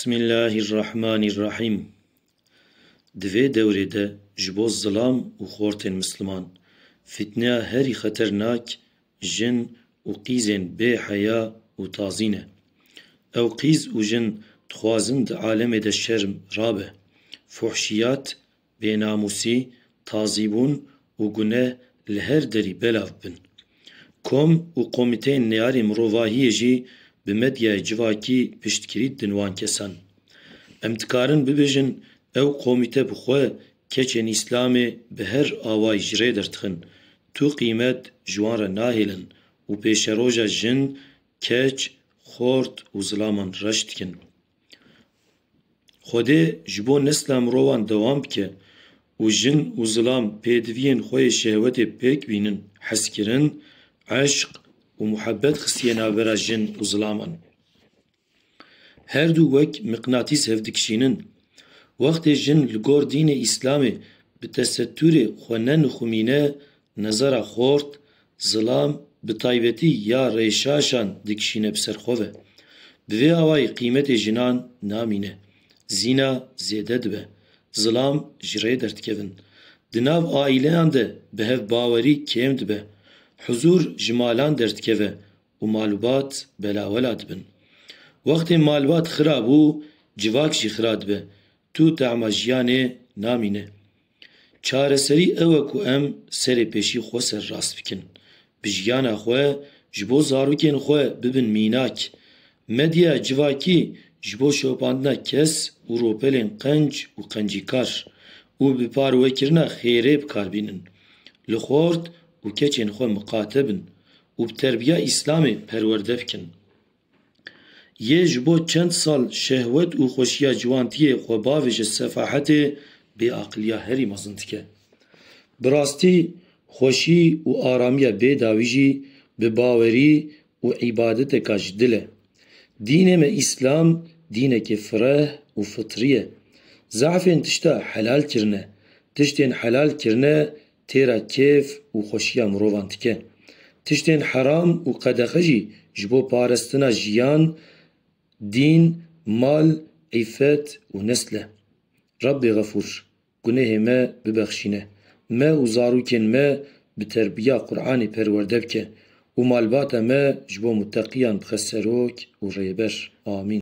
Bismillahirrahmanirrahim. Divê dewrê de ji bo zilam û xortên misliman, fîtneya herî xeternak, jin û qîzên bêheya û tazîn e. Ew qîz û jin dixwazin di alemê de şerm rabe, fuhşiyat, bênamûsî, tazîbûn û guneh li her derî belav bin. Kom û komîteyên neyarê mirovahiyê jî bi medyaya civakî piştgirî din wan kesan. Em dikarin bibêjin ew komîte bi xwe keçên îslamê bi her awayî ji rê derdixin, tu qîmet ji wan re nahêlin û pêşeroja jin, keç, xort û zilaman reş dikin. Xwedê ji bo nesla mirovan dewam bike û jin û zilam pêdiviyên xwe yê şehwetê pêk bînin, hezkirin, eşq û muhebbet xistiye navbera jin û zilaman. Her du wek miqnatîs hevdikişînin. Wextê jin li gor dînê îslamê bi tesettûrê xwe nenixwimîne, nezara xort, zilam bi taybetî ya rêşaşan dikişîne bi ser xwe ve. Bi vê awayî qîmetê jinan namîne. Zîna zêde dibe. Zilam ji rê derdikevin. Di nav aîleyan de bi hevbawerî kêm dibe. Huzûr ji malan derdikeve û malbat belawela dibin. Wextê malbat xira bû, civak jî xira dibe. Tu tema jiyanê namîne. Çareserî ew e ku em serê pêşî xwe serrast bikin. Bi jiyana xwe, ji bo zarokên xwe bibin mînak. Medyaya civakî ji bo şopandina kes û ropelên qenc û qencîkar û bi parwekirina xêrê bikarbînin. Li xort û keçên xwe miqate bin û bi terbiya îslamê perwerde bikin. Yê ji bo çend sal şehwet û xweşiya ciwantiyê xwe bavê ji sefahetê, bêaqiliya herî mezin dike. Bi rastî, xweşî û aramiya bêdawî jî bi bawerî û îbadeteka ji dil e. Dînê me îslam dînekê fireh û fitrî ye. Zefên tişta helal kirine. Tiştên helal kirine têra kêf û xweşiya mirovan dike. Tiştên heram û qedexe jî ji bo parestina jiyan, dîn, mal, îffet û nesl e. Rabbê Xefûr, gunehê me bibexşîne. Me û zarokên me bi terbiya Qur'anê perwerde bike û malbata me ji bo muteqiyan bixe serok û rêber. Amîn.